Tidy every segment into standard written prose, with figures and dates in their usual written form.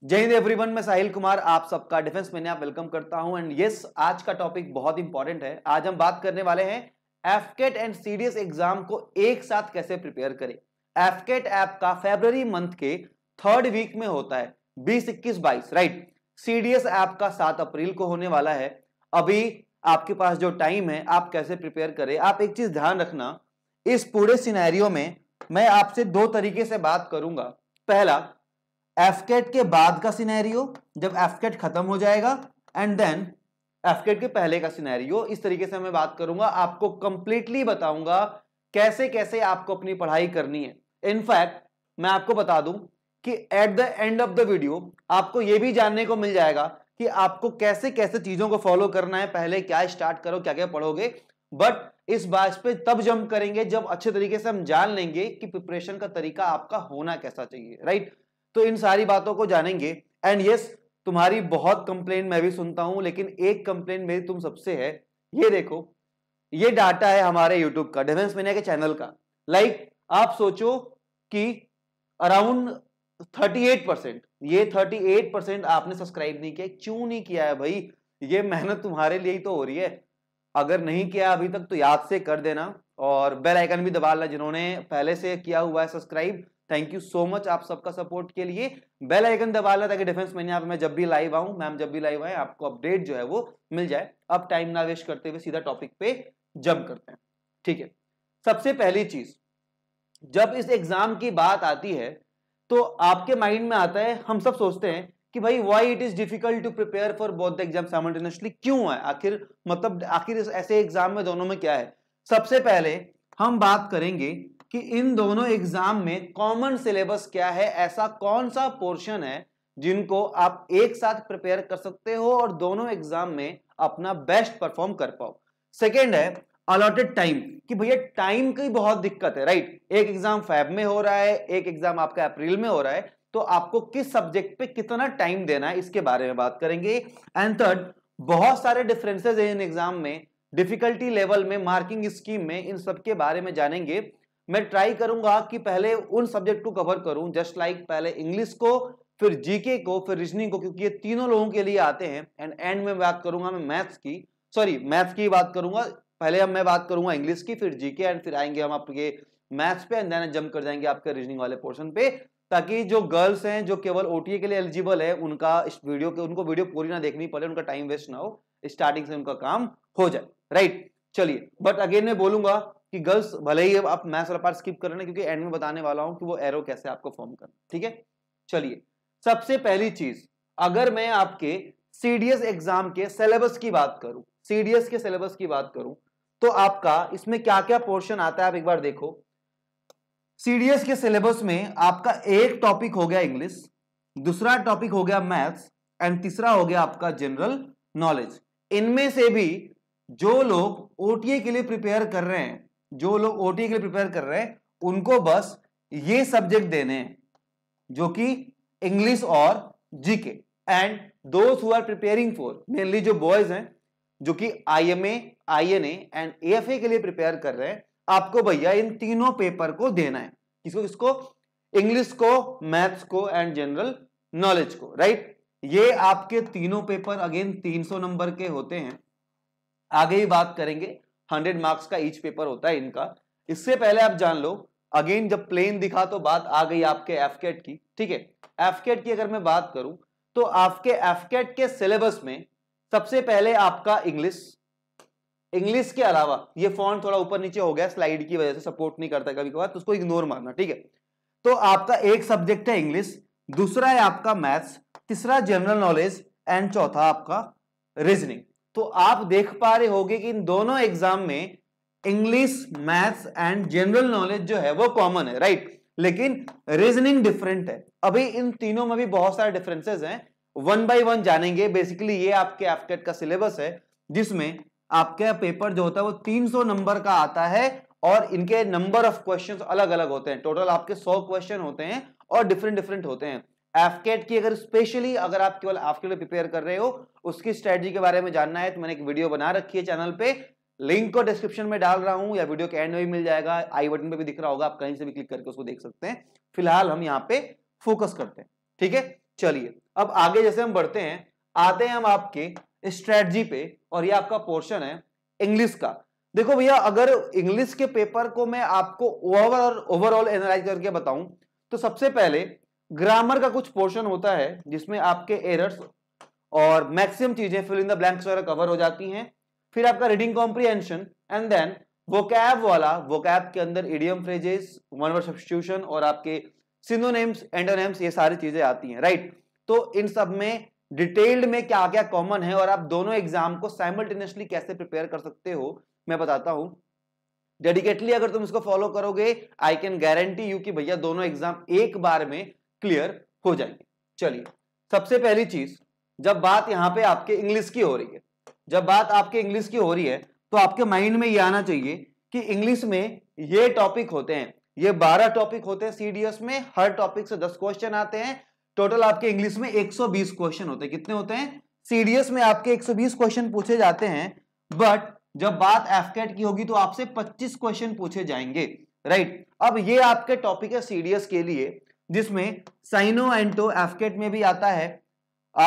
जय हिंद एवरीवन, मैं साहिल कुमार आप सबका डिफेंस में आप वेलकम करता हूं। एंड यस, आज का टॉपिक बहुत इंपॉर्टेंट है। आज हम बात करने वाले हैं एफकेट एंड सीडीएस एग्जाम को एक साथ कैसे प्रिपेयर करें। एफकेट ऐप का फरवरी मंथ के 3rd वीक में होता है, 20, 21, 22, राइट। सीडीएस ऐप का 7 अप्रैल को होने वाला है। अभी आपके पास जो टाइम है, आप कैसे प्रिपेयर करें। आप एक चीज ध्यान रखना, इस पूरे सिनेरियो में मैं आपसे 2 तरीके से बात करूंगा। पहला, एफकेट के बाद का सिनेरियो जब एफकेट खत्म हो जाएगा, एंड देन एफकेट के पहले का सिनेरियो। इस तरीके से मैं बात करूंगा, आपको कंप्लीटली बताऊंगा कैसे कैसे आपको अपनी पढ़ाई करनी है। इनफैक्ट मैं आपको बता दूं कि at the end of the video आपको यह भी जानने को मिल जाएगा कि आपको कैसे कैसे चीजों को फॉलो करना है। पहले क्या स्टार्ट करो, क्या क्या पढ़ोगे, बट इस बात पे तब जंप करेंगे जब अच्छे तरीके से हम जान लेंगे कि प्रिपरेशन का तरीका आपका होना कैसा चाहिए, राइट। तो इन सारी बातों को जानेंगे। एंड यस, तुम्हारी बहुत कंप्लेन मैं भी सुनता हूं, लेकिन एक कंप्लेन मेरी तुम सबसे है। ये देखो, ये डाटा है हमारे यूट्यूब का, डिफेंस मैनिया के चैनल का। लाइक आप सोचो कि अराउंड 38%, ये 38% आपने सब्सक्राइब नहीं किया। क्यों नहीं किया है भाई? ये मेहनत तुम्हारे लिए ही तो हो रही है। अगर नहीं किया अभी तक तो याद से कर देना, और बेल आइकन भी दबा लेना जिन्होंने पहले से किया हुआ है subscribe. Thank you so much आप सबका सपोर्ट के लिए। बेल आइकन दबा लेना ताकि डिफेंस मैनिया में जब भी लाइव आऊं, मैम जब भी लाइव आए, आपको अपडेट जो है वो मिल जाए। अब टाइम ना वेस्ट करते हुए सीधा टॉपिक पे जंप करते हैं, ठीक है। सबसे पहली चीज, जब इस एग्जाम की बात आती है तो आपके माइंड में आता है, हम सब सोचते हैं कि भाई why it is difficult to prepare for both the exam simultaneously. क्यों है आखिर, मतलब आखिर ऐसे एग्जाम में दोनों में क्या है। सबसे पहले हम बात करेंगे कि इन दोनों एग्जाम में कॉमन सिलेबस क्या है, ऐसा कौन सा पोर्शन है जिनको आप एक साथ प्रिपेयर कर सकते हो और दोनों एग्जाम में अपना बेस्ट परफॉर्म कर पाओ। सेकेंड है अलॉटेड टाइम, कि भैया टाइम की बहुत दिक्कत है, राइट। एक एग्जाम फेब में हो रहा है, एक एग्जाम आपका अप्रैल में हो रहा है, तो आपको किस सब्जेक्ट पे कितना टाइम देना है इसके बारे में बात करेंगे। एंड थर्ड, बहुत सारे डिफरेंसेस हैं इन एग्जाम में, डिफिकल्टी लेवल में, मार्किंग स्कीम में, इन सब के बारे में जानेंगे। मैं ट्राई करूंगा कि पहले उन सब्जेक्ट को कवर करूं, जस्ट लाइक पहले इंग्लिश को, फिर जीके को, फिर रीजनिंग को, क्योंकि ये तीनों लोगों के लिए आते हैं। एंड में बात करूंगा मैं मैथ्स की, सॉरी मैथ्स की बात करूंगा। पहले मैं बात करूंगा इंग्लिश की, फिर जीके, एंड फिर आएंगे हम आपके मैथ्स पे, एंड देन जंप कर जाएंगे आपके रीजनिंग वाले पोर्शन पे, ताकि जो गर्ल्स हैं जो केवल ओटीए के लिए एलिजिबल है उनका इस वीडियो के उनको वीडियो पूरी ना देखनी पड़े, उनका टाइम वेस्ट ना हो, स्टार्टिंग से उनका काम हो जाए, राइट। चलिए, बट अगेन मैं बोलूंगा कि गर्ल्स भले ही आप मैथ्स वाला पार्ट स्किप कर लेना, क्योंकि एंड में बताने वाला हूं कि वो एरो कैसे आपको फॉर्म करना, ठीक है। चलिए, सबसे पहली चीज, अगर मैं आपके सीडीएस एग्जाम के सिलेबस की बात करूं, सीडीएस के सिलेबस की बात करूं, तो आपका इसमें क्या क्या पोर्शन आता है आप एक बार देखो। सीडीएस के सिलेबस में आपका एक टॉपिक हो गया इंग्लिश, दूसरा टॉपिक हो गया मैथ्स, एंड तीसरा हो गया आपका जनरल नॉलेज। इनमें से भी जो लोग ओटीए के लिए प्रिपेयर कर रहे हैं, जो लोग ओटीए के लिए प्रिपेयर कर रहे हैं, उनको बस ये सब्जेक्ट देने हैं, जो कि इंग्लिश और GK. And those who are preparing for, mainly जो बॉयज हैं जो कि आईएमए, आईएनए एंड एएफए के लिए प्रिपेयर कर रहे हैं, आपको भैया इन तीनों पेपर को देना है। किसको किसको? इंग्लिश को, मैथ्स को एंड जनरल नॉलेज को, राइट। ये आपके तीनों पेपर अगेन 300 नंबर के होते हैं। आगे ही बात करेंगे, 100 मार्क्स का ईच पेपर होता है इनका। इससे पहले आप जान लो, अगेन जब प्लेन दिखा तो बात आ गई आपके एफकेट की, ठीक है। एफकेट की अगर मैं बात करूं तो आपके एफकेट के सिलेबस में सबसे पहले आपका इंग्लिश, इंग्लिश के अलावा ये फॉन्ट थोड़ा ऊपर नीचे हो गया स्लाइड की वजह से, सपोर्ट नहीं करता कभी कभार, तो उसको इग्नोर मारना, ठीक है। तो आपका एक सब्जेक्ट है इंग्लिश, दूसरा है आपका मैथ्स, तीसरा जनरल नॉलेज, एंड चौथा आपका रीजनिंग। तो आप देख पा रहे होंगे कि इन दोनों एग्जाम में English, maths and general knowledge जो है वो कॉमन है, राइट, लेकिन रीजनिंग डिफरेंट है। अभी इन तीनों में भी बहुत सारे डिफरेंसेस हैं, वन बाय वन जानेंगे। बेसिकली ये आपके एफकेट का सिलेबस है, जिसमें आपका पेपर जो होता है वो 300 नंबर का आता है, और इनके नंबर ऑफ क्वेश्चंस अलग अलग होते हैं। टोटल आपके 100 क्वेश्चन होते हैं और डिफरेंट डिफरेंट होते हैं। एफकेट की अगर स्पेशली अगर आप केवल एफकेट के लिए प्रिपेयर कर रहे हो, उसकी स्ट्रेटजी के बारे में जानना है, तो मैंने एक वीडियो बना रखी है चैनल पे, लिंक को डिस्क्रिप्शन में डाल रहा हूं, या वीडियो के एंड में भी मिल जाएगा, आई बटन पे भी दिख रहा होगा, आप कहीं से भी क्लिक करके उसको देख सकते हैं। फिलहाल हम यहाँ पे फोकस करते हैं, ठीक है। चलिए, अब आगे जैसे हम बढ़ते हैं, आते हैं हम आपके स्ट्रेटजी पे, और ये आपका पोर्शन है इंग्लिश का। देखो भैया, अगर इंग्लिश के पेपर को मैं आपको ओवरऑल एनालाइज करके बताऊं, तो सबसे पहले ग्रामर का कुछ पोर्शन होता है जिसमें आपके एरर्स और मैक्सिमम चीजें फिल इन द ब्लैंक्स वगैरह कवर हो जाती हैं। फिर आपका reading comprehension, and then vocab वाला, वोकैब के अंदर idiom phrases, one word substitution और आपके सिनोनिम्स, एंटोनिम्स, ये सारी चीजें आती हैं, राइट। तो इन सब में डिटेल्ड में क्या क्या कॉमन है और आप दोनों एग्जाम को साइमल्टेनियसली कैसे प्रिपेयर कर सकते हो मैं बताता हूं। डेडिकेटली अगर तुम इसको फॉलो करोगे, आई कैन गारंटी यू कि भैया दोनों एग्जाम एक बार में क्लियर हो जाएंगे। चलिए, सबसे पहली चीज, जब बात यहां पे आपके इंग्लिश की हो रही है, जब बात आपके इंग्लिश की हो रही है, तो आपके माइंड में ये आना चाहिए कि इंग्लिश में ये टॉपिक होते हैं, ये 12 टॉपिक होते हैं सीडीएस में, हर टॉपिक से 10 क्वेश्चन आते हैं। टोटल आपके इंग्लिश में 120 क्वेश्चन होते हैं। कितने होते हैं? सीडीएस में आपके 120 क्वेश्चन पूछे जाते हैं, बट जब बात एफकेट की होगी तो आपसे 25 क्वेश्चन पूछे जाएंगे, राइट। अब ये आपके टॉपिक है सीडीएस के लिए, जिसमें साइनो एंटो एफकेट में भी आता है।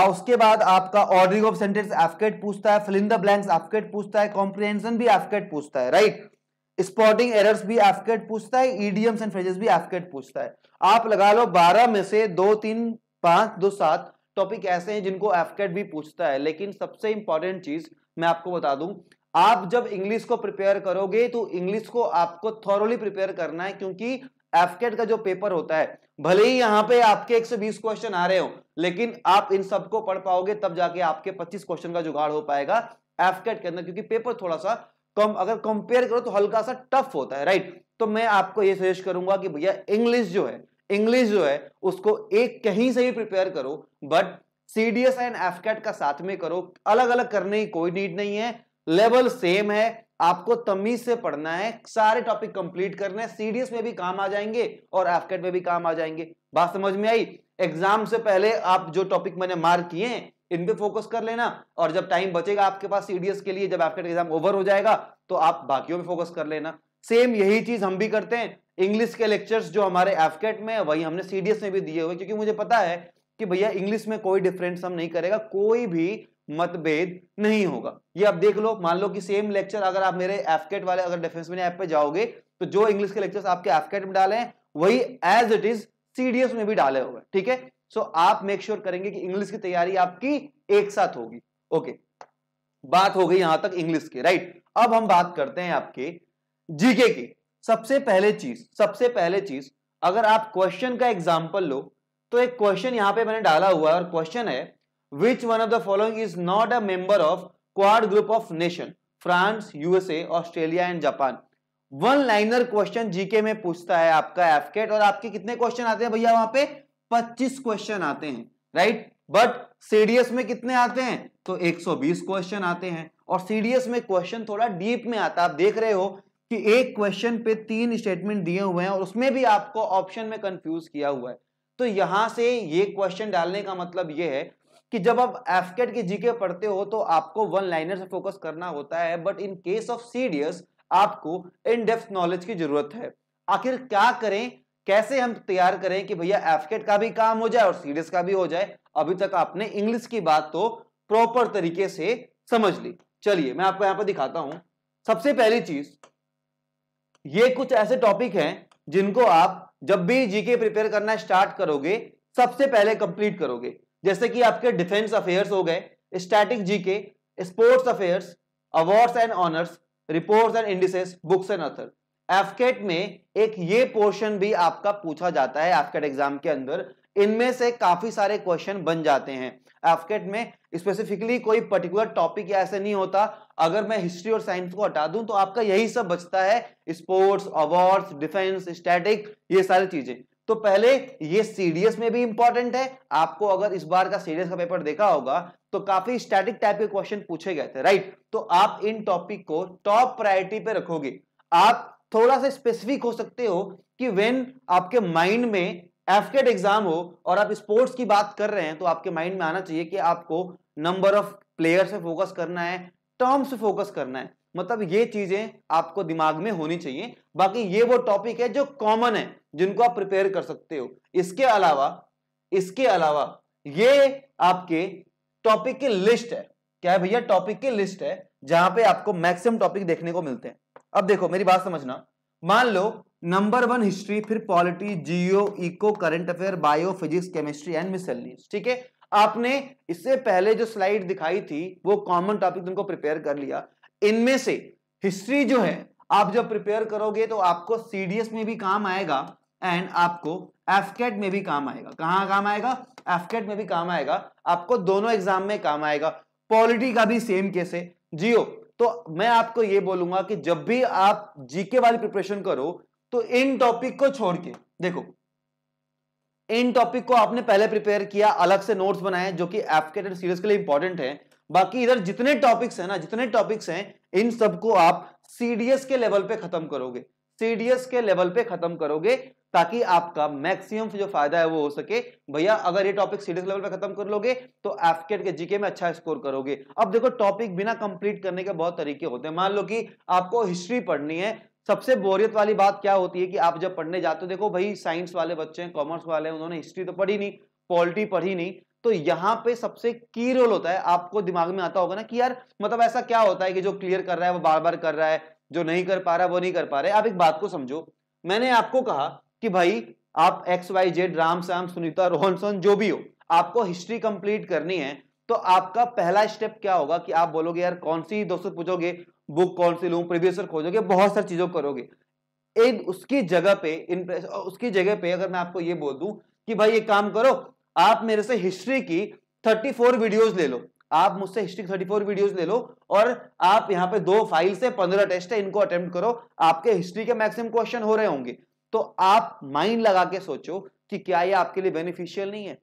उसके बाद आपका ऑर्डरिंग ऑफ सेंटेंस एफकेट पूछता है, फिल इन द ब्लैंक्स एफकेट पूछता है, कॉम्प्रिहेंशन भी एफकेट पूछता है, राइट। स्पॉटिंग एरर्स भी एफकेट पूछता है, इडियम्स एंड फ्रेजेस भी एफकेट पूछता है। आप लगा लो 12 में से 2 3 5 2 7 टॉपिक ऐसे हैं जिनको एफकेट भी पूछता है। लेकिन सबसे इंपॉर्टेंट चीज मैं आपको बता दूं, आप जब इंग्लिश को प्रिपेयर करोगे तो इंग्लिश को आपको थॉरोली प्रिपेयर करना है, क्योंकि एफकेट का जो पेपर होता है, भले ही यहां पे आपके 120 क्वेश्चन आ रहे हो, लेकिन आप इन सबको पढ़ पाओगे तब जाके आपके 25 क्वेश्चन का जुगाड़ हो पाएगा एफकेट के अंदर, क्योंकि पेपर थोड़ा सा कम, अगर कंपेयर करो तो हल्का सा टफ होता है, राइट। तो मैं आपको ये सजेस्ट करूंगा कि भैया इंग्लिश जो है उसको एक कहीं से ही प्रिपेयर करो, बट सीडीएस एंड एफकेट का साथ में करो। अलग अलग करने की कोई नीड नहीं है, लेवल सेम है, आपको तमीज से पढ़ना है, सारे टॉपिक कंप्लीट करने हैं। सीडीएस में भी काम आ जाएंगे और एफकेट में भी काम आ जाएंगे। बात समझ में आई? एग्जाम से पहले आप जो टॉपिक मैंने मार्क किए हैं इन पे फोकस कर लेना, और जब टाइम बचेगा आपके पास सीडीएस के लिए, जब एफकेट एग्जाम ओवर हो जाएगा तो आप बाकियों पे फोकस कर लेना। सेम यही चीज हम भी करते हैं। इंग्लिश के लेक्चर्स जो हमारे एफकेट में है वही हमने सीडीएस में भी दिए हुए, क्योंकि मुझे पता है कि भैया इंग्लिश में कोई डिफरेंस हम नहीं करेगा, कोई भी मतभेद नहीं होगा। ये आप देख लो, मान लो कि सेम लेक्चर अगर आप मेरे एफकेट वाले अगर डिफेंस में ऐप पे जाओगे तो जो इंग्लिश के लेक्चर्स आपके एफकेट में डाले हैं वही एज इट इज सीडीएस में भी डाले हुए, ठीक है। सो आप मेक श्योर करेंगे कि इंग्लिश की तैयारी आपकी एक साथ होगी। ओके, बात हो गई यहां तक इंग्लिश की, राइट। अब हम बात करते हैं आपके जीके की। सबसे पहले चीज अगर आप क्वेश्चन का एग्जांपल लो, तो एक क्वेश्चन यहां पे मैंने डाला हुआ है, और क्वेश्चन है Which one of the following is not a member of Quad group of nation? France, USA, Australia and Japan. One liner question GK में पूछता है आपका एफकेट, और आपके कितने क्वेश्चन आते हैं भैया? वहां पे 25 क्वेश्चन आते हैं, राइट। बट सीडीएस में कितने आते हैं? तो 120 क्वेश्चन आते हैं, और सीडीएस में क्वेश्चन थोड़ा डीप में आता है। आप देख रहे हो कि एक क्वेश्चन पे 3 स्टेटमेंट दिए हुए हैं, और उसमें भी आपको ऑप्शन में कंफ्यूज किया हुआ है। तो यहां से ये क्वेश्चन डालने का मतलब ये है कि जब आप एफकेट की जीके पढ़ते हो तो आपको वन लाइनर से फोकस करना होता है, but in case of CDS आपको इन डेप्थ नॉलेज की जरूरत है। आखिर क्या करें, कैसे हम तैयार करें कि भैया एफकेट का भी काम हो जाए और सीडीएस का भी हो जाए? अभी तक आपने इंग्लिश की बात तो प्रॉपर तरीके से समझ ली। चलिए मैं आपको यहां पर दिखाता हूं। सबसे पहली चीज, ये कुछ ऐसे टॉपिक हैं जिनको आप जब भी जीके प्रिपेयर करना स्टार्ट करोगे सबसे पहले कंप्लीट करोगे। जैसे कि आपके डिफेंस अफेयर्स हो गए, static GK, sports affairs, awards and honours, reports and indices, books and author. AFCAT में एक ये पोर्शन भी आपका पूछा जाता है एफकेट एग्जाम के अंदर। इनमें से काफी सारे क्वेश्चन बन जाते हैं एफकेट में। स्पेसिफिकली कोई पर्टिकुलर टॉपिक ऐसे नहीं होता। अगर मैं हिस्ट्री और साइंस को हटा दूं तो आपका यही सब बचता है, स्पोर्ट्स, अवार्ड्स, डिफेंस, स्टैटिक, ये सारी चीजें। तो पहले ये सीडीएस में भी इंपॉर्टेंट है। आपको अगर इस बार का सीडीएस का पेपर देखा होगा तो काफी स्टैटिक टाइप के क्वेश्चन पूछे गए थे, राइट। तो आप इन टॉपिक को टॉप प्रायोरिटी पे रखोगे। आप थोड़ा सा स्पेसिफिक हो सकते हो कि व्हेन आपके माइंड में एफकेट एग्जाम हो और आप स्पोर्ट्स की बात कर रहे हैं तो आपके माइंड में आना चाहिए कि आपको नंबर ऑफ प्लेयर्स पे फोकस करना है, टर्म्स पे फोकस करना है। मतलब ये चीजें आपको दिमाग में होनी चाहिए। बाकी ये वो टॉपिक है जो कॉमन है, जिनको आप प्रिपेयर कर सकते हो। इसके अलावा ये आपके टॉपिक की लिस्ट है। क्या है भैया? टॉपिक की लिस्ट है जहां पे आपको मैक्सिमम टॉपिक देखने को मिलते हैं। अब देखो मेरी बात समझना, मान लो नंबर 1 हिस्ट्री, फिर polity, geo, eco, current affair, bio, physics, chemistry and miscellaneous. ठीक है, आपने इससे पहले जो स्लाइड दिखाई थी वो कॉमन टॉपिक तुमको प्रिपेयर कर लिया। इनमें से हिस्ट्री जो है आप जब प्रिपेयर करोगे तो आपको सीडीएस में भी काम आएगा एंड आपको एफकेट में भी काम आएगा। कहां काम आएगा? एफकेट में भी काम आएगा, आपको दोनों एग्जाम में काम आएगा। पॉलिटी का भी सेम केस है, जियो। तो मैं आपको यह बोलूंगा कि जब भी आप जीके वाली प्रिपरेशन करो तो इन टॉपिक को छोड़ के देखो, इन टॉपिक को आपने पहले प्रिपेयर किया, अलग से नोट्स बनाए जो कि एफकेट एंड सीडीएस के लिए इंपॉर्टेंट है। बाकी इधर जितने टॉपिक्स हैं ना, जितने टॉपिक्स हैं, इन सबको आप सीडीएस के लेवल पे खत्म करोगे, सीडीएस के लेवल पे खत्म करोगे, ताकि आपका मैक्सिमम जो फायदा है वो हो सके। भैया अगर ये टॉपिक सीडीएस लेवल पे खत्म कर लोगे तो एफकेट के जीके में अच्छा स्कोर करोगे। अब देखो टॉपिक बिना कंप्लीट करने के बहुत तरीके होते हैं। मान लो कि आपको हिस्ट्री पढ़नी है, सबसे बोरियत वाली बात क्या होती है कि आप जब पढ़ने जाते हो, देखो भाई साइंस वाले बच्चे हैं, कॉमर्स वाले हैं, उन्होंने हिस्ट्री तो पढ़ी नहीं, पॉलिटी पढ़ी नहीं, तो यहां पे सबसे की रोल होता है, आपको दिमाग में आता होगा ना कि यार मतलब ऐसा क्या होता है कि जो क्लियर कर रहा है वो बार बार कर रहा है, जो नहीं कर पा रहा है वो नहीं कर पा रहे। आप एक बात को समझो, मैंने आपको कहा कि भाई आप XYZ, राम श्याम, सुनीता, रोहन सोहन जो भी हो, आपको हिस्ट्री कंप्लीट करनी है, तो आपका पहला स्टेप क्या होगा कि आप बोलोगे यार कौन सी दोस्तों पूछोगे, बुक कौन सी लूं, प्रीवियस ईयर खोजोगे, बहुत सारी चीजों करोगे। उसकी जगह पे अगर मैं आपको ये बोल दूं कि भाई एक काम करो, आप मेरे से हिस्ट्री की 34 वीडियोस ले लो, आप मुझसे हिस्ट्री 34 वीडियोस ले लो और आप यहां पे 2 फाइल से 15 टेस्ट है, इनको अटेम्प्ट करो, आपके हिस्ट्री के मैक्सिमम क्वेश्चन हो रहे होंगे। तो आप माइंड लगा के सोचो कि क्या ये आपके लिए बेनिफिशियल नहीं है?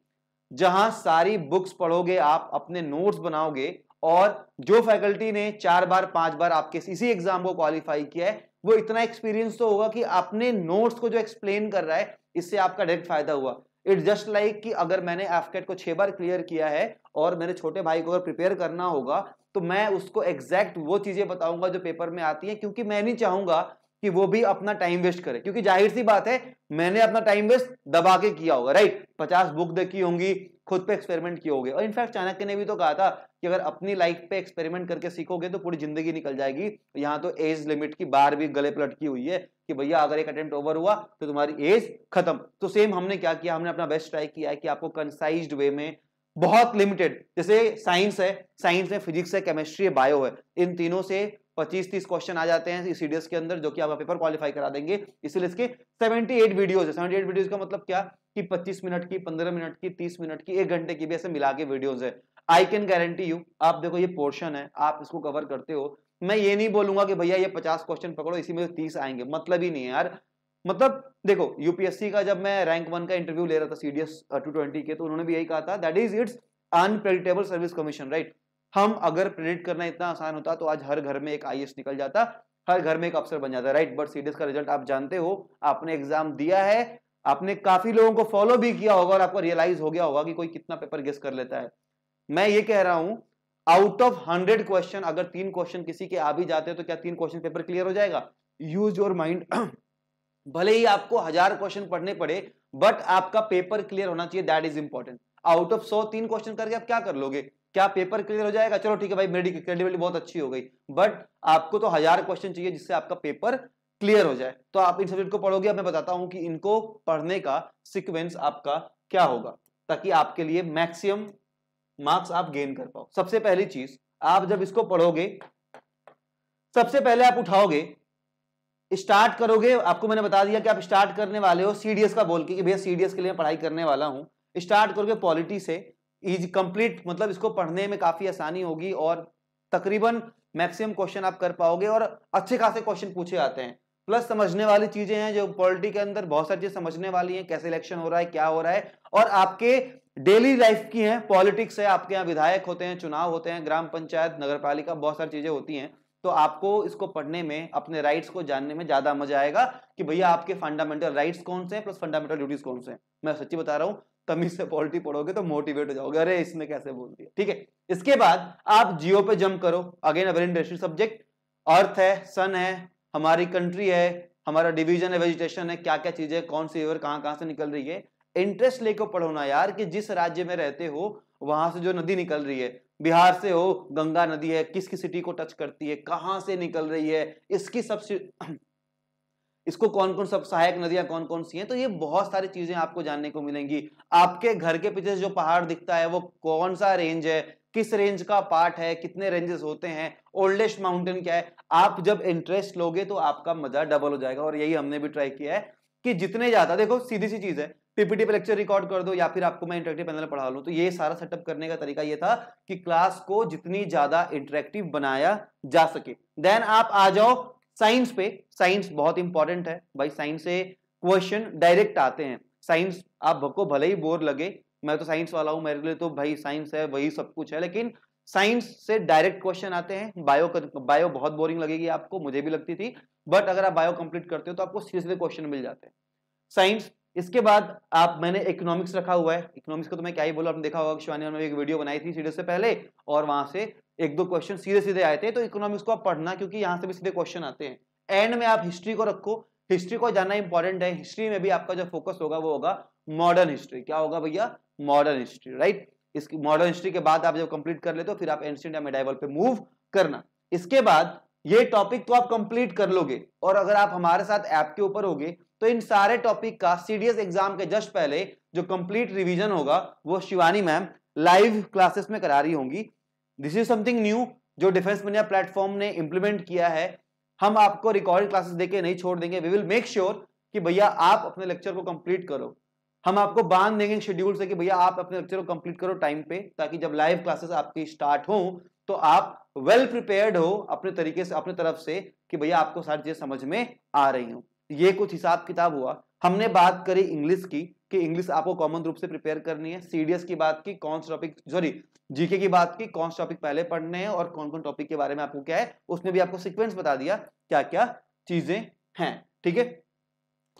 जहां सारी बुक्स पढ़ोगे, आप अपने नोट्स बनाओगे और जो फैकल्टी ने 4 बार 5 बार आपके इसी एग्जाम को क्वालिफाई किया है, वो इतना एक्सपीरियंस तो होगा कि अपने नोट्स को जो एक्सप्लेन कर रहा है, इससे आपका डायरेक्ट फायदा हुआ। इट्स जस्ट लाइक कि अगर मैंने एफकेट को 6 बार क्लियर किया है और मेरे छोटे भाई को अगर प्रिपेयर करना होगा तो मैं उसको एग्जैक्ट वो चीजें बताऊंगा जो पेपर में आती है, क्योंकि मैं नहीं चाहूंगा कि वो भी अपना टाइम वेस्ट करे, क्योंकि जाहिर सी बात है मैंने अपना टाइम वेस्ट दबा के किया होगा, राइट? 50 बुक देखी होंगी, खुद पे एक्सपेरिमेंट किए होंगे। और इनफैक्ट चाणक्य ने भी तो कहा था कि अगर अपनी लाइफ पे एक्सपेरिमेंट करके सीखोगे तो पूरी जिंदगी निकल जाएगी। यहाँ तो एज लिमिट की बार भी गले पे लटकी हुई है कि भैया अगर एक अटेम्प्ट ओवर हुआ तो तुम्हारी एज खत्म। तो सेम हमने क्या किया, हमने अपना बेस्ट ट्राई किया है कि आपको कंसाइज्ड वे में, बहुत लिमिटेड, जैसे साइंस है, साइंस में फिजिक्स है, केमिस्ट्री है, बायो है, इन तीनों से 25-30 क्वेश्चन आ जाते हैं सीडीएस के अंदर, जो कि आप पेपर क्वालिफाई करा देंगे। इसलिए इसके 78 वीडियोस है। 78 वीडियोस का मतलब क्या कि 25 मिनट की, 15 मिनट की, 30 मिनट की, 1 घंटे की भी ऐसे मिला के वीडियोस है। आई कैन गारंटी यू, आप देखो ये पोर्शन है, आप इसको कवर करते हो, मैं ये नहीं बोलूंगा कि भैया ये 50 क्वेश्चन पकड़ो इसी में 30 आएंगे, मतलब ही नहीं है यार। मतलब देखो यूपीएससी का जब मैं रैंक 1 का इंटरव्यू ले रहा था सीडीएस 220 के, तो उन्होंने भी यही कहा था, that is it's unpredictable service commission, right? हम अगर प्रेडिक्ट करना इतना आसान होता तो आज हर घर में एक आईएएस निकल जाता, हर घर में एक अफसर बन जाता, राइट? बट सीडीएस का रिजल्ट आप जानते हो, आपने एग्जाम दिया है, आपने काफी लोगों को फॉलो भी किया होगा और आपको रियलाइज हो गया होगा कि कोई कितना पेपर गेस कर लेता है। मैं ये कह रहा हूं, आउट ऑफ 100 क्वेश्चन अगर 3 क्वेश्चन किसी के आ भी जाते हैं तो क्या 3 क्वेश्चन पेपर क्लियर हो जाएगा? Use your mind. भले ही आपको 1000 क्वेश्चन पढ़ने पड़े, बट आपका पेपर क्लियर होना चाहिए, that is important. Out of 100 3 question करके आप क्या कर लोगे? क्या पेपर क्लियर हो जाएगा? चलो ठीक है भाई, मेरी क्रेडिबिलिटी बहुत अच्छी हो गई, बट आपको तो 1000 क्वेश्चन चाहिए जिससे आपका पेपर क्लियर हो जाए। तो आप इन सब्जेक्ट को पढ़ोगे, अब मैं बताता हूं कि इनको पढ़ने का सीक्वेंस आपका क्या होगा ताकि आपके लिए मैक्सिमम मार्क्स आप गेन कर पाओ। सबसे पहली चीज, आप जब इसको पढ़ोगे, सबसे पहले आप उठाओगे, स्टार्ट करोगे, आपको मैंने बता दिया कि आप स्टार्ट करने वाले हो सीडीएस का बोल के कि भैया सीडीएस के लिए मैं पढ़ाई करने वाला हूं। स्टार्ट करोगे पॉलिटी से, इज कंप्लीट, मतलब इसको पढ़ने में काफी आसानी होगी और तकरीबन मैक्सिमम क्वेश्चन आप कर पाओगे और अच्छे खासे क्वेश्चन पूछे आते हैं। प्लस समझने वाली चीजें हैं, जो पॉलिटी के अंदर बहुत सारी चीजें समझने वाली हैं, कैसे इलेक्शन हो रहा है, क्या हो रहा है, और आपके डेली लाइफ की हैं, पॉलिटिक्स है, आपके यहाँ विधायक होते हैं, चुनाव होते हैं, ग्राम पंचायत, नगर पालिका, बहुत सारी चीजें होती हैं। तो आपको इसको पढ़ने में, अपने राइट्स को जानने में ज्यादा मजा आएगा कि भैया आपके फंडामेंटल राइट्स कौन से हैं प्लस फंडामेंटल ड्यूटीज कौन से हैं। मैं सच्ची बता रहा हूं, तमीज से पॉलिटी पढ़ोगे तो मोटिवेट हो जाओगे, अरे इसने कैसे बोल दिया, ठीक है। इसके बाद आप जियो पे जंप करो, again a very interesting subject. Earth है, सन है, हमारी कंट्री है, हमारा डिवीजन है, वेजिटेशन है, क्या क्या चीजें, कौन सी रिवर कहां कहां से निकल रही है, इंटरेस्ट लेकर पढ़ो ना यार, कि जिस राज्य में रहते हो वहां से जो नदी निकल रही है, बिहार से हो गंगा नदी है, किस किस सिटी को टच करती है, कहां से निकल रही है, इसकी सब इसको कौन कौन सब सहायक नदियां कौन कौन सी हैं, तो ये बहुत सारी चीजें आपको जानने को मिलेंगी। आपके घर के पीछे जो पहाड़ दिखता है वो कौन सा रेंज है, किस रेंज का पार्ट है, कितने रेंजेस होते हैं, ओल्डेस्ट माउंटेन क्या है। आप जब इंटरेस्ट लोगे तो आपका मजा डबल हो जाएगा। और यही हमने भी ट्राई किया है कि जितने ज्यादा, देखो सीधी सी चीज है, पीपीटी पे लेक्चर रिकॉर्ड कर दो या फिर आपको मैं इंटरेक्टिव पैनल पढ़ा लूं, तो ये सारा सेटअप करने का तरीका ये था कि क्लास को जितनी ज्यादा इंटरेक्टिव बनाया जा सके। देन आप आ जाओ साइंस पे। साइंस बहुत इंपॉर्टेंट है भाई, साइंस से क्वेश्चन डायरेक्ट आते हैं। साइंस आपको भले ही बोर लगे, मैं तो साइंस वाला हूं, मेरे लिए तो भाई साइंस है वही सब कुछ है, लेकिन साइंस से डायरेक्ट क्वेश्चन आते हैं। बायो बहुत बोरिंग लगेगी आपको, मुझे भी लगती थी, बट अगर आप बायो कंप्लीट करते हो तो आपको सीधे सीधे क्वेश्चन मिल जाते हैं साइंस। इसके बाद आप, मैंने इकोनॉमिक्स रखा हुआ है। इकोनॉमिक्स को तो मैं क्या ही बोला, आपने देखा होगा शिवानी ने एक वीडियो बनाई थी सीरीज से पहले, और वहां से एक दो क्वेश्चन सीधे सीधे आए थे। तो इकोनॉमिक्स को आप पढ़ना, क्योंकि यहां से भी सीधे क्वेश्चन आते हैं। एंड में आप हिस्ट्री को रखो, हिस्ट्री को जानना इंपॉर्टेंट है। हिस्ट्री में भी आपका जो फोकस होगा वो होगा मॉडर्न हिस्ट्री। क्या होगा भैया? Modern history, right. इसकी मॉडर्न हिस्ट्री के बाद आप जब कंप्लीट कर लेते हो फिर आप एंशिएंट या मेडिवल पे मूव करना। इसके बाद ये टॉपिक तो आप कंप्लीट कर लोगे, और अगर आप हमारे साथ ऐप के ऊपर होगे तो इन सारे टॉपिक का सीडीएस एग्जाम के जस्ट पहले जो कंप्लीट रिवीजन होगा वो शिवानी मैम लाइव क्लासेस में करा रही होंगी। दिस इज समथिंग न्यू जो डिफेंस मीडिया प्लेटफॉर्म ने इंप्लीमेंट किया है। हम आपको रिकॉर्डेड क्लासेस देके नहीं छोड़ देंगे। वी विल मेक श्योर कि भैया आप अपने लेक्चर को कंप्लीट करो। हम आपको बांध देंगे शेड्यूल से कि भैया आप अपने लेक्चर को कंप्लीट करो टाइम पे, ताकि जब लाइव क्लासेस आपकी स्टार्ट हो तो आप वेल प्रिपेयर्ड हो अपने तरीके से, अपने तरफ से, कि भैया आपको सारी चीजें समझ में आ रही हो। ये कुछ हिसाब किताब हुआ। हमने बात करी इंग्लिश की, कि इंग्लिश आपको कॉमन रूप से प्रिपेयर करनी है। सीडीएस की बात की, कौन सा टॉपिक, सॉरी जीके की बात की, कौन सा टॉपिक पहले पढ़ने हैं और कौन कौन टॉपिक के बारे में आपको क्या है, उसमें भी आपको सीक्वेंस बता दिया क्या क्या चीजें हैं। ठीक है,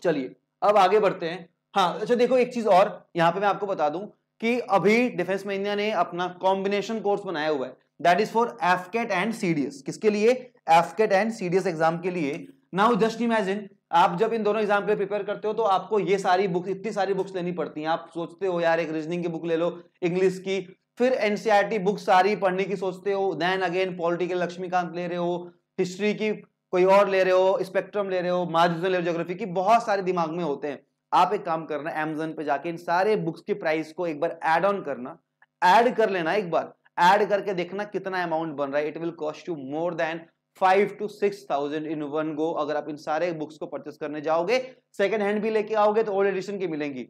चलिए अब आगे बढ़ते हैं। हाँ अच्छा, देखो एक चीज और यहाँ पे मैं आपको बता दूं कि अभी डिफेंस मीडिया ने अपना कॉम्बिनेशन कोर्स बनाया हुआ है, that is for AFCAT and CDS. किसके लिए? एफकेट एंड सीडीएस एग्जाम के लिए। नाउ जस्ट इमेजिन, आप जब इन दोनों एग्जाम के लिए प्रिपेयर करते हो तो आपको ये सारी बुक्स, इतनी सारी बुक्स लेनी पड़ती हैं। आप सोचते हो यार एक रीजनिंग की बुक ले लो, इंग्लिश की, फिर एनसीईआरटी बुक सारी पढ़ने की सोचते हो, देन अगेन पॉलिटिकल लक्ष्मीकांत ले रहे हो, हिस्ट्री की कोई और ले रहे हो, स्पेक्ट्रम ले रहे हो, मार्जिन ले रहे हो, ज्योग्राफी की, बहुत सारे दिमाग में होते हैं। आप एक काम करना, अमेज़न पे जाके इन सारे बुक्स की प्राइस को एक बार ऐड ऑन करना, ऐड कर लेना, एक बार ऐड करके देखना कितना अमाउंट बन रहा है। It will cost you more than 5 to 6,000 in one go. अगर आप इन सारे बुक्स को परचेस करने जाओगे, सेकंड हैंड भी लेके आओगे तो ओल्ड एडिशन की मिलेंगी।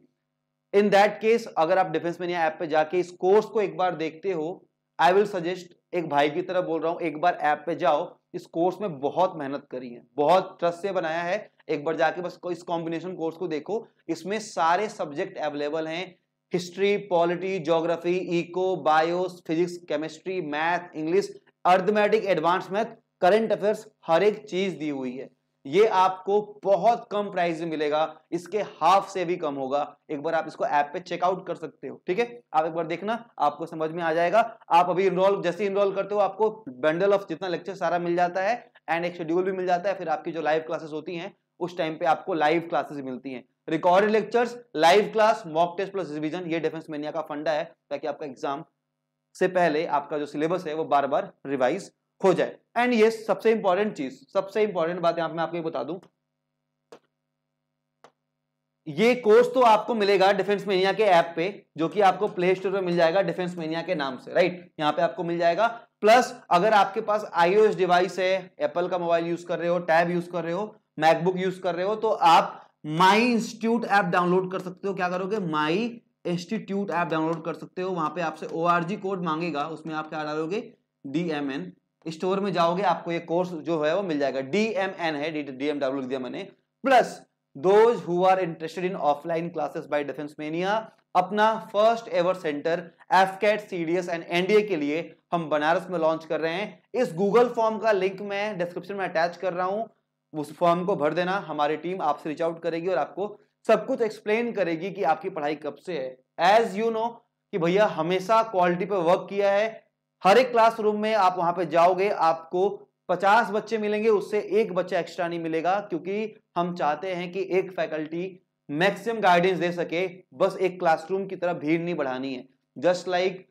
इन दैट केस अगर आप डिफेंस मीडिया ऐप पे जाके इस कोर्स को एक बार देखते हो, आई विल सजेस्ट, एक भाई की तरह बोल रहा हूं, एक बार ऐप पे जाओ। इस कोर्स में बहुत मेहनत करी है, बहुत ट्रस्ट से बनाया है। एक बार जाके बस इस कॉम्बिनेशन कोर्स को देखो, इसमें सारे सब्जेक्ट अवेलेबल हैं, history, polity, geography, eco, bio, physics, chemistry, math, English, arithmetic, advance math, current affairs, हर एक चीज दी हुई है। ये आपको बहुत कम प्राइस में मिलेगा, इसके हाफ से भी कम होगा। एक बार आप इसको ऐप पे चेकआउट कर सकते हो, ठीक है। आप एक बार देखना, आपको समझ में आ जाएगा। आप अभी जैसे इनरोल करते हो आपको बंडल ऑफ जितना लेक्चर सारा मिल जाता है, एंड एक शेड्यूल भी मिल जाता है। फिर आपकी जो लाइव क्लासेस होती हैं उस टाइम पे आपको लाइव क्लासेस मिलती हैं, recorded lectures, live class, mock test plus revision. ये डिफेंस मेनिया का फंडा है, ताकि आपका एग्जाम से पहले आपका जो सिलेबस है वो बार बार रिवाइज हो जाए। एंड ये सबसे इंपॉर्टेंट चीज, सबसे इंपॉर्टेंट बात यहां पे मैं आपको बता दूं, ये कोर्स तो आपको मिलेगा डिफेंस मेनिया के ऐप पे, जो कि आपको प्ले स्टोर पे मिल जाएगा डिफेंस मेनिया के नाम से, राइट। यहां पे आपको मिल जाएगा। प्लस अगर आपके पास iOS डिवाइस है, एप्पल का मोबाइल यूज कर रहे हो, टैब यूज कर रहे हो, मैकबुक यूज कर रहे हो, तो आप माई इंस्टीट्यूट ऐप डाउनलोड कर सकते हो। क्या करोगे? माई इंस्टीट्यूट ऐप डाउनलोड कर सकते हो। वहां पे आपसे ORG कोड मांगेगा, उसमें आप क्या डालोगे? DMN। स्टोर में जाओगे, आपको ये कोर्स जो है वो मिल जाएगा। DMN है, DMW लिख दिया मैंने। Plus those who are interested in offline classes by defence mania, अपना first ever centre AFCAT, CDS and NDA के लिए हम बनारस में लॉन्च कर रहे हैं। इस गूगल फॉर्म का लिंक मैं डिस्क्रिप्शन में अटैच कर रहा हूं, उस फॉर्म को भर देना। हमारी टीम आपसे रीच आउट करेगी और आपको सब कुछ एक्सप्लेन करेगी कि आपकी पढ़ाई कब से है। एज यू नो कि भैया हमेशा क्वालिटी पे वर्क किया है। हर एक क्लासरूम में आप वहां पे जाओगे, आपको 50 बच्चे मिलेंगे, उससे एक बच्चा एक्स्ट्रा नहीं मिलेगा, क्योंकि हम चाहते हैं कि एक फैकल्टी मैक्सिमम गाइडेंस दे सके, बस एक क्लासरूम की तरफ भीड़ नहीं बढ़ानी है। जस्ट लाइक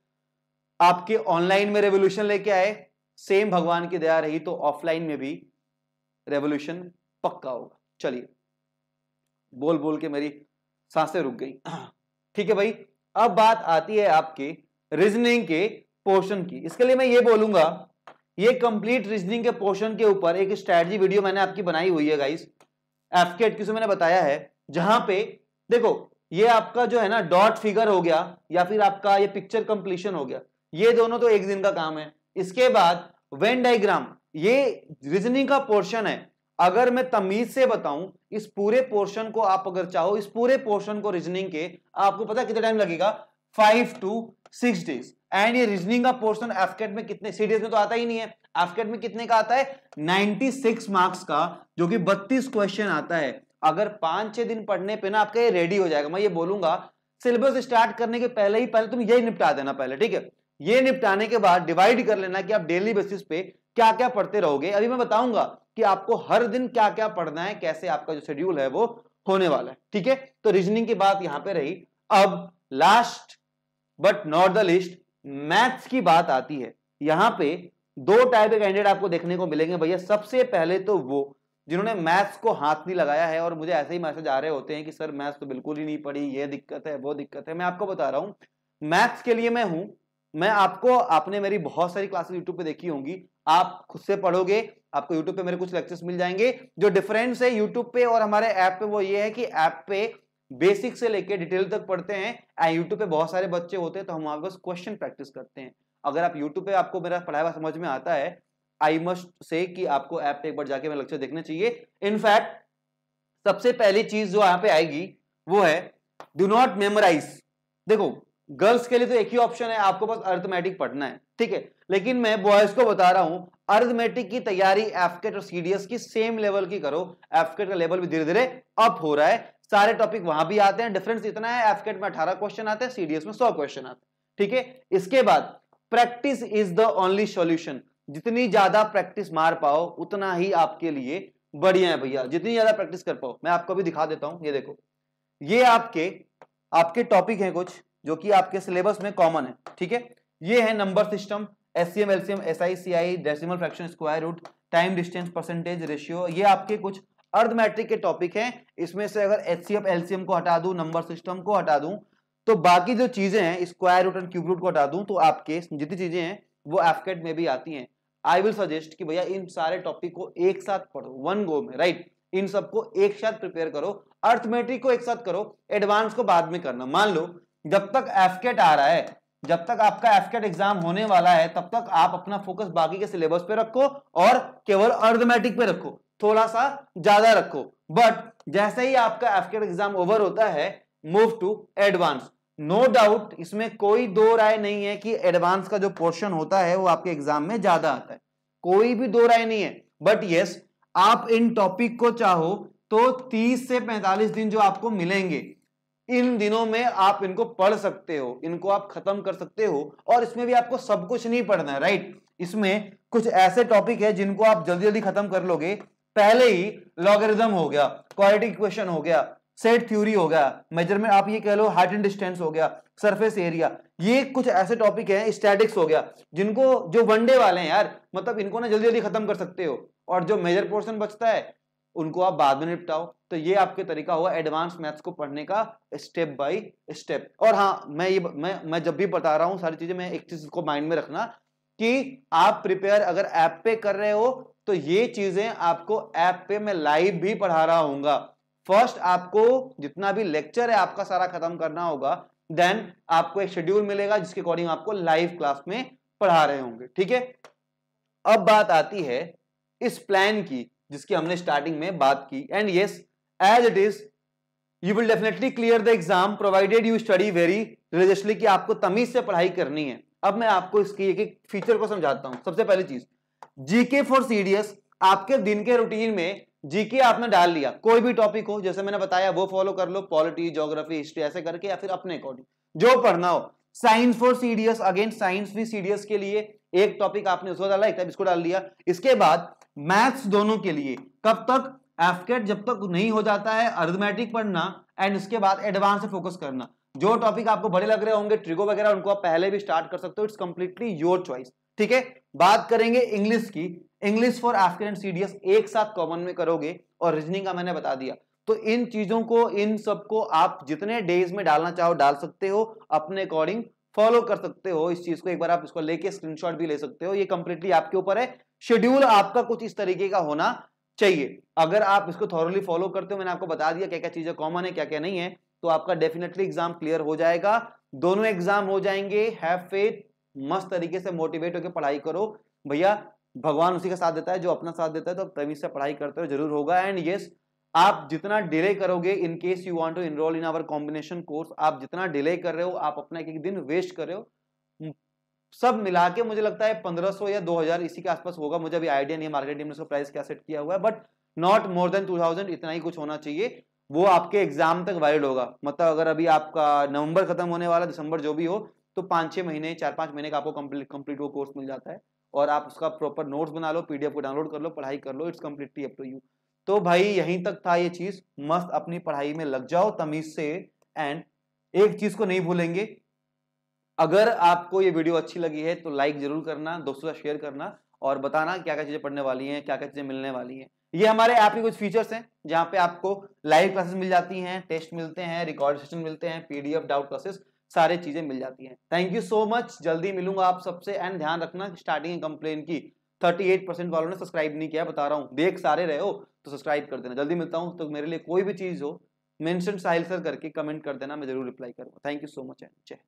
आपके ऑनलाइन में रेवोल्यूशन लेके आए, सेम भगवान की दया रही तो ऑफलाइन में भी रेवोल्यूशन पक्का होगा। चलिए, बोल बोल के मेरी सांसें रुक गई। ठीक है भाई, अब बात आती है आपके रीजनिंग के पोर्शन की। इसके लिए मैं ये बोलूंगा, ये कंप्लीट रीजनिंग के पोर्शन के ऊपर एक स्ट्रेटजी वीडियो मैंने आपकी बनाई हुई है गाइस, एफकेट की, मैंने बताया है, जहां पे देखो ये आपका जो है ना डॉट फिगर हो गया या फिर आपका ये पिक्चर कंप्लीशन हो गया, ये दोनों तो एक दिन का काम है। इसके बाद वेन डायग्राम, ये रीजनिंग का पोर्शन है। अगर मैं तमीज से बताऊं, इस पूरे पोर्शन को आप अगर चाहो, इस पूरे पोर्शन को रीजनिंग के, आपको पता कितना टाइम लगेगा, 5 to 6 डेज। एंड ये रीजनिंग का पोर्शन एफकेट में कितने, सीडीएस में तो आता ही नहीं है, एफकेट में कितने का आता है, 96 मार्क्स का, जो कि 32 क्वेश्चन आता है। अगर 5-6 दिन पढ़ने पे ना आपका ये रेडी हो जाएगा। मैं ये बोलूंगा सिलेबस स्टार्ट करने के पहले तुम यही निपटा देना पहले, ठीक है। ये निपटाने के बाद डिवाइड कर लेना कि आप डेली बेसिस पे क्या क्या पढ़ते रहोगे। अभी मैं बताऊंगा कि आपको हर दिन क्या क्या पढ़ना है, कैसे आपका जो शेड्यूल है वो होने वाला है, ठीक है। तो रीजनिंग की बात यहां पे रही। अब last but not the list, maths की बात आती है। यहां पे दो टाइप के कैंडिडेट आपको देखने को मिलेंगे भैया। सबसे पहले तो वो जिन्होंने मैथ्स को हाथ नहीं लगाया है, और मुझे ऐसे ही मैसेज आ रहे होते हैं कि सर मैथ्स तो बिल्कुल ही नहीं पढ़ी, ये दिक्कत है वो दिक्कत है। मैं आपको बता रहा हूं, मैथ्स के लिए मैं हूं। मैं आपको, आपने मेरी बहुत सारी क्लासेस यूट्यूब पे देखी होंगी, आप खुद से पढ़ोगे, आपको यूट्यूब पे मेरे कुछ लेक्चर्स मिल जाएंगे। जो डिफरेंस है यूट्यूब पे और हमारे ऐप पे वो ये है कि ऐप पे बेसिक से लेके डिटेल तक पढ़ते हैं, यूट्यूब पे बहुत सारे बच्चे होते हैं तो हम वहां बस क्वेश्चन प्रैक्टिस करते हैं। अगर आप यूट्यूब पे आपको मेरा पढ़ाया हुआ समझ में आता है, आई मस्ट से कि आपको ऐप पे एक बार जाके मेरा लेक्चर देखने चाहिए। इनफैक्ट सबसे पहली चीज जो यहाँ पे आएगी वो है डू नॉट मेमोराइज। देखो गर्ल्स के लिए तो एक ही ऑप्शन है, आपको बस अर्थमेटिक पढ़ना है, ठीक है। लेकिन मैं बॉयज को बता रहा हूं, अर्थमेटिक की तैयारी एफकेट और सीडीएस की सेम लेवल की करो। एफकेट का लेवल भी धीरे धीरे अप हो रहा है, सारे टॉपिक वहां भी आते हैं। डिफरेंस इतना है, एफकेट में 18 क्वेश्चन आते हैं, सीडीएस में 100 क्वेश्चन आते हैं, ठीक है। इसके बाद practice is the only solution. जितनी ज्यादा प्रैक्टिस मार पाओ उतना ही आपके लिए बढ़िया है भैया, जितनी ज्यादा प्रैक्टिस कर पाओ। मैं आपको भी दिखा देता हूं, ये देखो, ये आपके टॉपिक हैं कुछ जो कि आपके सिलेबस में कॉमन है, ठीक है। ये है number system, HCM, LCM, SI, CI, decimal fraction, square root, time, distance, percentage, ratio. ये आपके कुछ अर्थमेट्रिक के टॉपिक हैं। इसमें से अगर एचसीएफ, एलसीएम को हटा दूं, नंबर सिस्टम को हटा दूं, तो बाकी जो चीजें हैं, square root and cube root को हटा दूं, तो आपके जितनी चीजें हैं वो एफकेट में भी आती हैं। आई विल सजेस्ट कि भैया इन सारे टॉपिक को एक साथ पढ़ो, वन गो में, राइट। इन सबको एक साथ प्रिपेयर करो, अर्थमेट्रिक को एक साथ करो, एडवांस को बाद में करना। मान लो जब तक एफकेट आ रहा है, जब तक आपका एफकेट एग्जाम होने वाला है, तब तक आप अपना फोकस बाकी के सिलेबस पे रखो और केवल अर्थमेटिक पे रखो, थोड़ा सा ज्यादा रखो। बट जैसे ही आपका एफकेट एग्जाम ओवर होता है, move to advance. No doubt, इसमें कोई दो राय नहीं है कि एडवांस का जो पोर्शन होता है वो आपके एग्जाम में ज्यादा आता है, कोई भी दो राय नहीं है। बट यस, आप इन टॉपिक को चाहो तो 30 से 45 दिन जो आपको मिलेंगे, इन दिनों में आप इनको पढ़ सकते हो, इनको आप खत्म कर सकते हो। और इसमें भी आपको सब कुछ नहीं पढ़ना है, राइट। इसमें कुछ ऐसे टॉपिक है जिनको आप जल्दी जल्दी खत्म कर लोगे। पहले ही लॉगरिथम हो गया, क्वाड्रेटिक इक्वेशन हो गया, सेट थ्योरी हो गया, मेजरमेंट, आप ये कह लो हाइट एंड डिस्टेंस हो गया, सरफेस एरिया, ये कुछ ऐसे टॉपिक हैं, स्टैटिक्स हो गया, जिनको जो वनडे वाले हैं यार, मतलब इनको ना जल्दी जल्दी खत्म कर सकते हो। और जो मेजर पोर्शन बचता है उनको आप बाद में निपटाओ। तो ये आपके तरीका हुआ एडवांस मैथ्स को पढ़ने का, स्टेप बाय स्टेप। और हाँ, मैं जब भी बता रहा हूं सारी चीजें, मैं एक चीज को माइंड में रखना कि आप प्रिपेयर अगर ऐप पे कर रहे हो तो ये चीजें आपको ऐप पे मैं लाइव भी पढ़ा रहा हूंगा। फर्स्ट आपको जितना भी लेक्चर है आपका सारा खत्म करना होगा, देन आपको एक शेड्यूल मिलेगा जिसके अकॉर्डिंग आपको लाइव क्लास में पढ़ा रहे होंगे, ठीक है। अब बात आती है इस प्लान की जिसकी हमने स्टार्टिंग में बात की। And yes, as it is, you will definitely clear the exam provided you study very religiously, कि आपको तमीज से पढ़ाई करनी है। अब मैं आपको इसकी एक एक फीचर को समझाता हूं। सबसे पहली चीज, जीके फॉर सीडीएस, आपके दिन के रूटीन में जीके आपने डाल लिया, कोई भी टॉपिक हो, जैसे मैंने बताया वो फॉलो कर लो, पॉलिटी, ज्योग्राफी, हिस्ट्री, ऐसे करके, या फिर अपने अकॉर्डिंग जो पढ़ना हो। Science for CDS, again science भी सीडीएस के लिए एक टॉपिक आपने उसको डाला, एक टाइप इसको डाल दिया। इसके बाद मैथ्स दोनों के लिए, कब तक, एफकेट जब तक नहीं हो जाता है, अरिथमेटिक पढ़ना एंड उसके बाद एडवांस से फोकस करना। जो टॉपिक आपको बड़े लग रहे होंगे ट्रिगो वगैरह, उनको आप पहले भी स्टार्ट कर सकते हो, इट्स कंप्लीटली योर चॉइस। ठीक है, बात करेंगे इंग्लिश की। English for AFCAT and CDS एक साथ कॉमन में करोगे, और रीजनिंग का मैंने बता दिया। तो इन चीजों को, इन सबको आप जितने डेज में डालना चाहो डाल सकते हो, अपने अकॉर्डिंग फॉलो कर सकते हो इस चीज को। एक बार आप इसको लेके स्क्रीनशॉट भी ले सकते हो, ये कंप्लीटली आपके ऊपर है। शेड्यूल आपका कुछ इस तरीके का होना चाहिए। अगर आप इसको थॉरली फॉलो करते हो, मैंने आपको बता दिया क्या क्या चीजें कॉमन है क्या क्या नहीं है, तो आपका डेफिनेटली एग्जाम क्लियर हो जाएगा। दोनों एग्जाम हो जाएंगे। हैव फेथ, मस्त तरीके से मोटिवेट होकर पढ़ाई करो भैया, भगवान उसी का साथ देता है जो अपना साथ देता है। तो तमीज से पढ़ाई करते हो, जरूर होगा। एंड यस, आप जितना डिले करोगे, in case you want to enroll in our combination course, आप जितना डिले कर रहे हो, आप अपना एक एक दिन वेस्ट कर रहे हो। सब मिला के मुझे लगता है 1500 या 2000 इसी के आसपास होगा, मुझे अभी आइडिया नहीं है मार्केट टीम ने उसका प्राइस क्या सेट किया हुआ है, बट नॉट मोर देन 2000, इतना ही कुछ होना चाहिए। वो आपके एग्जाम तक वैलिड होगा। मतलब अगर अभी आपका नवंबर खत्म होने वाला, दिसंबर जो भी हो, तो 5-6 महीने 4-5 महीने का आपको कंप्लीट वो कोर्स मिल जाता है। और आप उसका प्रॉपर नोट्स बना लो, पीडीएफ को डाउनलोड कर लो, पढ़ाई कर लो, it's completely up to you. तो भाई यहीं तक था ये चीज। मस्त अपनी पढ़ाई में लग जाओ तमीज से। एंड एक चीज को नहीं भूलेंगे, अगर आपको ये वीडियो अच्छी लगी है तो लाइक जरूर करना, दोस्तों से शेयर करना, और बताना क्या क्या चीजें पढ़ने वाली हैं, क्या क्या चीजें मिलने वाली हैं। ये हमारे ऐप के कुछ फीचर्स हैं जहां पे आपको लाइव क्लासेस मिल जाती हैं, टेस्ट मिलते हैं, रिकॉर्ड सेशन मिलते हैं, पीडीएफ, डाउट क्लासेस, सारी चीजें मिल जाती हैं। थैंक यू सो मच, जल्दी मिलूंगा आप सबसे। एंड ध्यान रखना, स्टार्टिंग कंप्लेन की 38% वालों ने सब्सक्राइब नहीं किया, बता रहा हूँ। देख सारे रहे हो तो सब्सक्राइब कर देना। जल्दी मिलता हूँ, तो मेरे लिए कोई भी चीज हो मेंशन साहिल सर करके कमेंट कर देना, मैं जरूर रिप्लाई करूंगा। Thank you so much and जय।